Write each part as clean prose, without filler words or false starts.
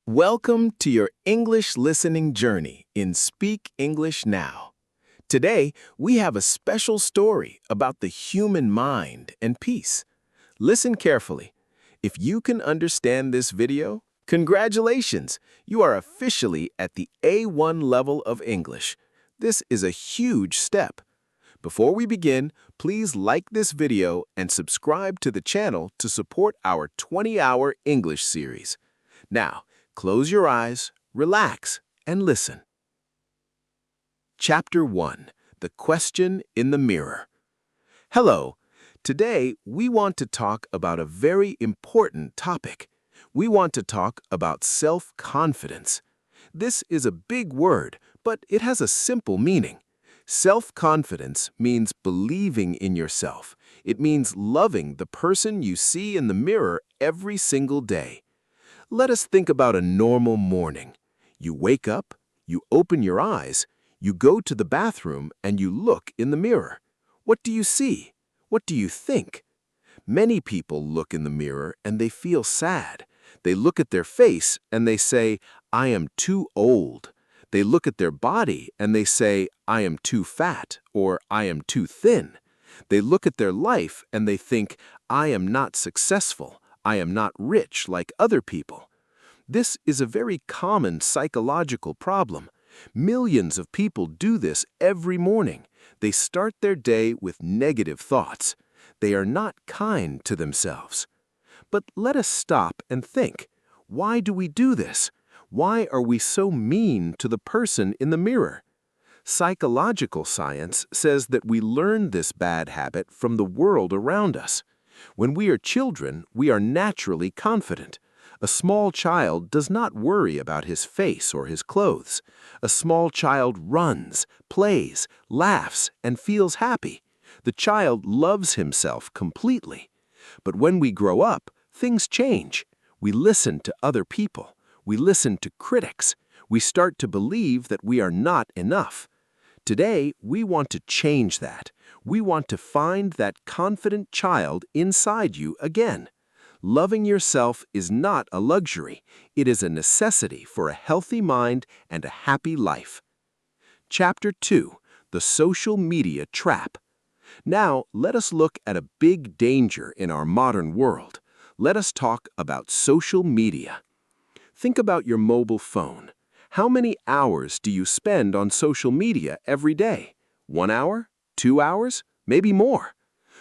Welcome to your English listening journey in Speak English Now. Today, we have a special story about the human mind and peace. Listen carefully. If you can understand this video, congratulations! You are officially at the A1 level of English. This is a huge step. Before we begin, please like this video and subscribe to the channel to support our 20-hour English series. Now, close your eyes, relax, and listen. Chapter 1. The Question in the Mirror. Hello. Today, we want to talk about a very important topic. We want to talk about self-confidence. This is a big word, but it has a simple meaning. Self-confidence means believing in yourself. It means loving the person you see in the mirror every single day. Let us think about a normal morning. You wake up, you open your eyes, you go to the bathroom, and you look in the mirror. What do you see? What do you think? Many people look in the mirror and they feel sad. They look at their face and they say, "I am too old." They look at their body and they say, "I am too fat," or "I am too thin." They look at their life and they think, "I am not successful. I am not rich like other people." This is a very common psychological problem. Millions of people do this every morning. They start their day with negative thoughts. They are not kind to themselves. But let us stop and think. Why do we do this? Why are we so mean to the person in the mirror? Psychological science says that we learn this bad habit from the world around us. When we are children, we are naturally confident. A small child does not worry about his face or his clothes. A small child runs, plays, laughs, and feels happy. The child loves himself completely. But when we grow up, things change. We listen to other people. We listen to critics. We start to believe that we are not enough. Today, we want to change that. We want to find that confident child inside you again. Loving yourself is not a luxury. It is a necessity for a healthy mind and a happy life. Chapter 2. The Social Media Trap. Now, let us look at a big danger in our modern world. Let us talk about social media. Think about your mobile phone. How many hours do you spend on social media every day? 1 hour? 2 hours? Maybe more.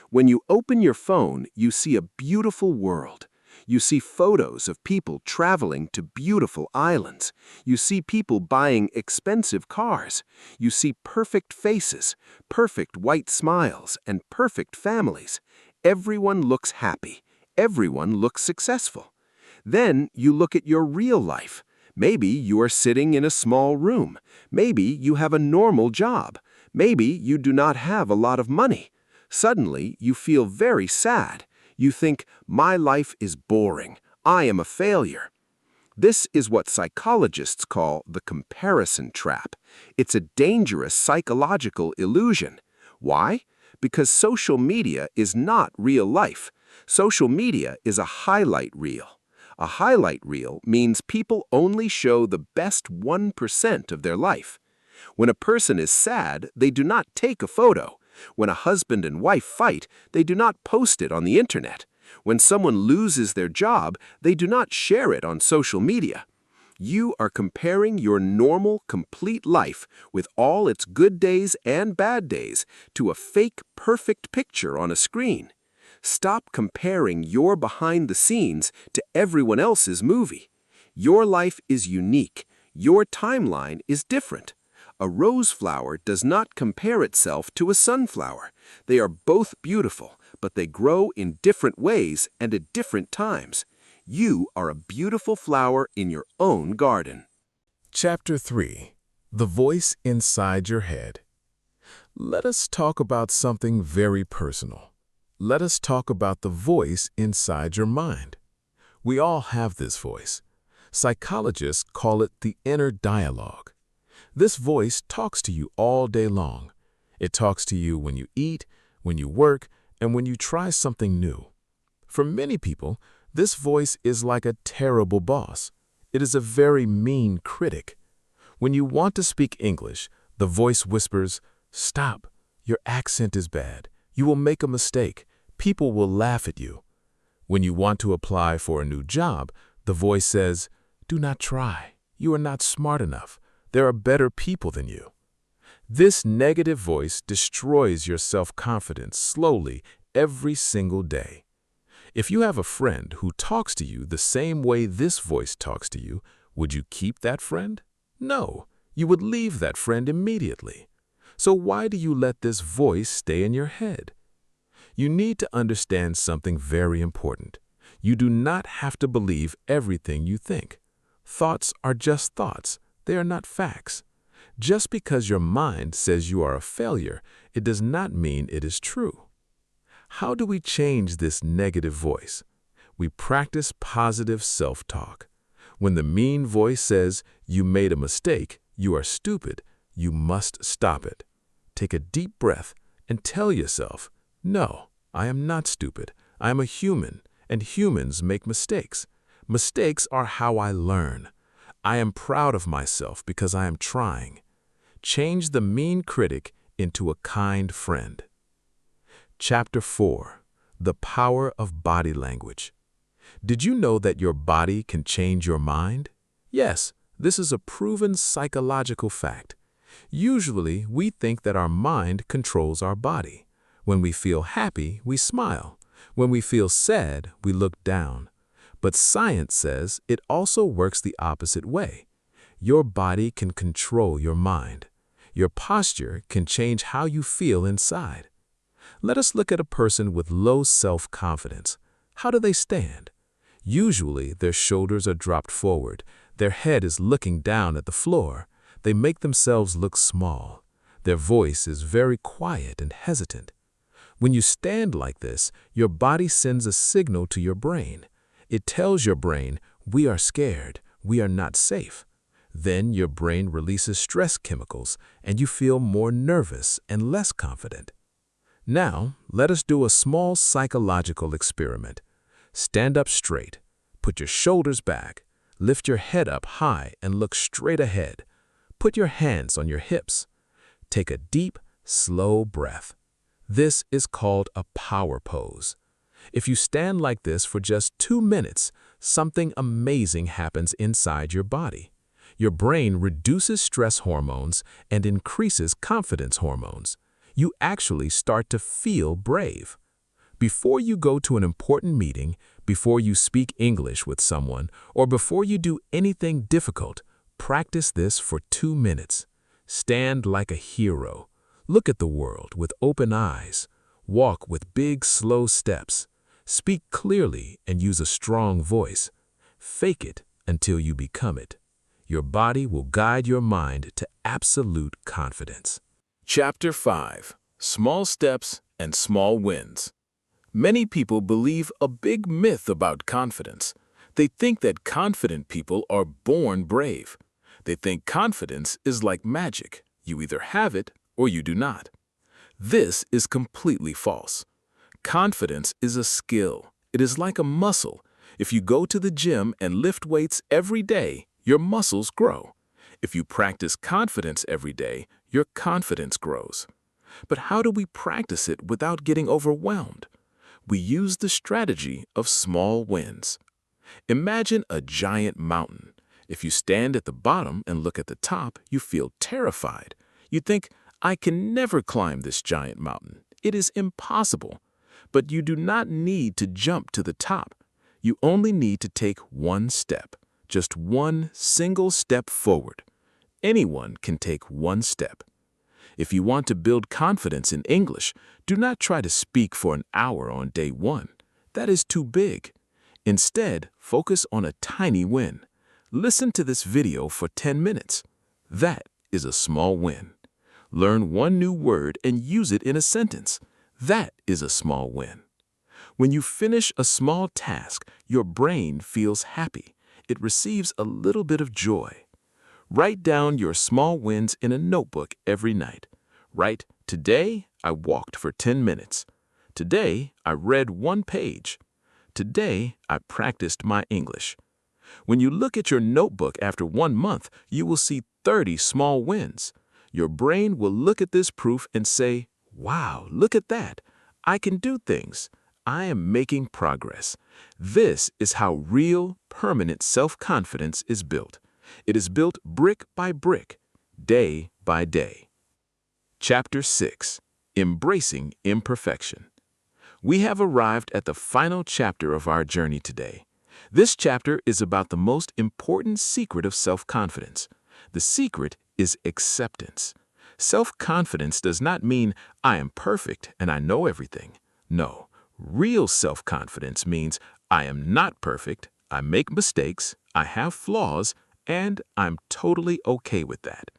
When you open your phone, you see a beautiful world. You see photos of people traveling to beautiful islands. You see people buying expensive cars. You see perfect faces, perfect white smiles, and perfect families. Everyone looks happy. Everyone looks successful. Then you look at your real life. Maybe you are sitting in a small room. Maybe you have a normal job. Maybe you do not have a lot of money. Suddenly, you feel very sad. You think, "My life is boring. I am a failure." This is what psychologists call the comparison trap. It's a dangerous psychological illusion. Why? Because social media is not real life. Social media is a highlight reel. A highlight reel means people only show the best 1% of their life. When a person is sad, they do not take a photo. When a husband and wife fight, they do not post it on the internet. When someone loses their job, they do not share it on social media. You are comparing your normal, complete life with all its good days and bad days to a fake, perfect picture on a screen. Stop comparing your behind the scenes to everyone else's movie. Your life is unique. Your timeline is different. A rose flower does not compare itself to a sunflower. They are both beautiful, but they grow in different ways and at different times. You are a beautiful flower in your own garden. Chapter 3. The Voice Inside Your Head. Let us talk about something very personal. Let us talk about the voice inside your mind. We all have this voice. Psychologists call it the inner dialogue. This voice talks to you all day long. It talks to you when you eat, when you work, and when you try something new. For many people, this voice is like a terrible boss. It is a very mean critic. When you want to speak English, the voice whispers, "Stop, your accent is bad. You will make a mistake. People will laugh at you." When you want to apply for a new job, the voice says, "Do not try. You are not smart enough. There are better people than you." This negative voice destroys your self-confidence slowly every single day. If you have a friend who talks to you the same way this voice talks to you, would you keep that friend? No, you would leave that friend immediately. So why do you let this voice stay in your head? You need to understand something very important. You do not have to believe everything you think. Thoughts are just thoughts. They are not facts. Just because your mind says you are a failure, it does not mean it is true. How do we change this negative voice? We practice positive self-talk. When the mean voice says, "You made a mistake, you are stupid," you must stop it. Take a deep breath and tell yourself, "No, I am not stupid. I am a human, and humans make mistakes. Mistakes are how I learn. I am proud of myself because I am trying." Change the mean critic into a kind friend. Chapter 4. The Power of Body Language. Did you know that your body can change your mind? Yes, this is a proven psychological fact. Usually, we think that our mind controls our body. When we feel happy, we smile. When we feel sad, we look down. But science says it also works the opposite way. Your body can control your mind. Your posture can change how you feel inside. Let us look at a person with low self-confidence. How do they stand? Usually, their shoulders are dropped forward. Their head is looking down at the floor. They make themselves look small. Their voice is very quiet and hesitant. When you stand like this, your body sends a signal to your brain. It tells your brain, "We are scared. We are not safe." Then your brain releases stress chemicals, and you feel more nervous and less confident. Now, let us do a small psychological experiment. Stand up straight. Put your shoulders back. Lift your head up high and look straight ahead. Put your hands on your hips. Take a deep, slow breath. This is called a power pose. If you stand like this for just 2 minutes, something amazing happens inside your body. Your brain reduces stress hormones and increases confidence hormones. You actually start to feel brave. Before you go to an important meeting, before you speak English with someone, or before you do anything difficult, practice this for 2 minutes. Stand like a hero. Look at the world with open eyes. Walk with big, slow steps. Speak clearly and use a strong voice. Fake it until you become it. Your body will guide your mind to absolute confidence. Chapter 5. Small Steps and Small Wins. Many people believe a big myth about confidence. They think that confident people are born brave. They think confidence is like magic. You either have it or you do not. This is completely false. Confidence is a skill. It is like a muscle. If you go to the gym and lift weights every day, your muscles grow. If you practice confidence every day, your confidence grows. But how do we practice it without getting overwhelmed? We use the strategy of small wins. Imagine a giant mountain. If you stand at the bottom and look at the top, you feel terrified. You think, "I can never climb this giant mountain. It is impossible." But you do not need to jump to the top. You only need to take one step, just one single step forward. Anyone can take one step. If you want to build confidence in English, do not try to speak for an hour on day 1. That is too big. Instead, focus on a tiny win. Listen to this video for 10 minutes. That is a small win. Learn one new word and use it in a sentence. That is a small win. When you finish a small task, your brain feels happy. It receives a little bit of joy. Write down your small wins in a notebook every night. Write, "Today, I walked for 10 minutes. Today, I read 1 page. Today, I practiced my English." When you look at your notebook after 1 month, you will see 30 small wins. Your brain will look at this proof and say, wow, look at that. I can do things. I am making progress. This is how real, permanent self-confidence is built. It is built brick by brick, day by day. Chapter 6. Embracing Imperfection. We have arrived at the final chapter of our journey today. This chapter is about the most important secret of self-confidence. The secret is acceptance. Self-confidence does not mean I am perfect and I know everything. No, real self-confidence means I am not perfect, I make mistakes, I have flaws, and I'm totally okay with that.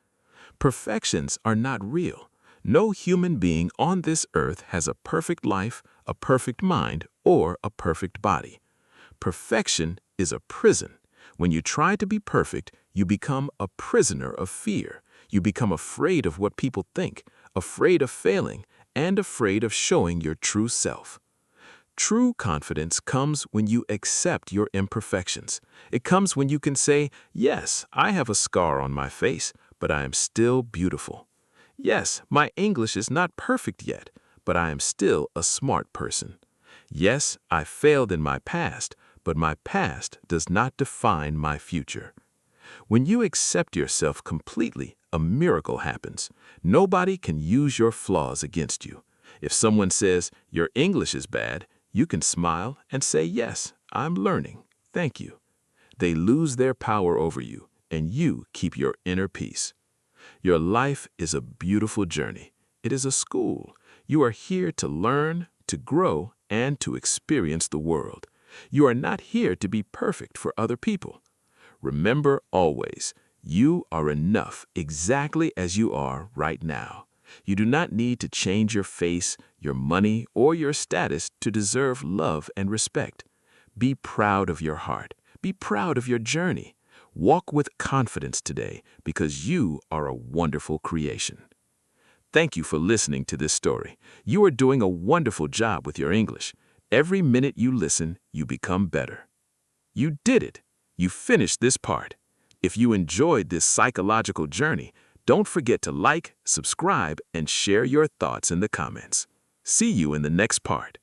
Perfections are not real. No human being on this earth has a perfect life, a perfect mind, or a perfect body. Perfection is a prison. When you try to be perfect, you become a prisoner of fear. You become afraid of what people think, afraid of failing, and afraid of showing your true self. True confidence comes when you accept your imperfections. It comes when you can say, yes, I have a scar on my face, but I am still beautiful. Yes, my English is not perfect yet, but I am still a smart person. Yes, I failed in my past, but my past does not define my future. When you accept yourself completely, a miracle happens. Nobody can use your flaws against you. If someone says, your English is bad, you can smile and say, yes, I'm learning. Thank you. They lose their power over you, and you keep your inner peace. Your life is a beautiful journey. It is a school. You are here to learn, to grow, and to experience the world. You are not here to be perfect for other people. Remember always, you are enough exactly as you are right now. You do not need to change your face, your money, or your status to deserve love and respect. Be proud of your heart. Be proud of your journey. Walk with confidence today because you are a wonderful creation. Thank you for listening to this story. You are doing a wonderful job with your English. Every minute you listen, you become better. You did it. You finished this part. If you enjoyed this psychological journey, don't forget to like, subscribe, and share your thoughts in the comments. See you in the next part.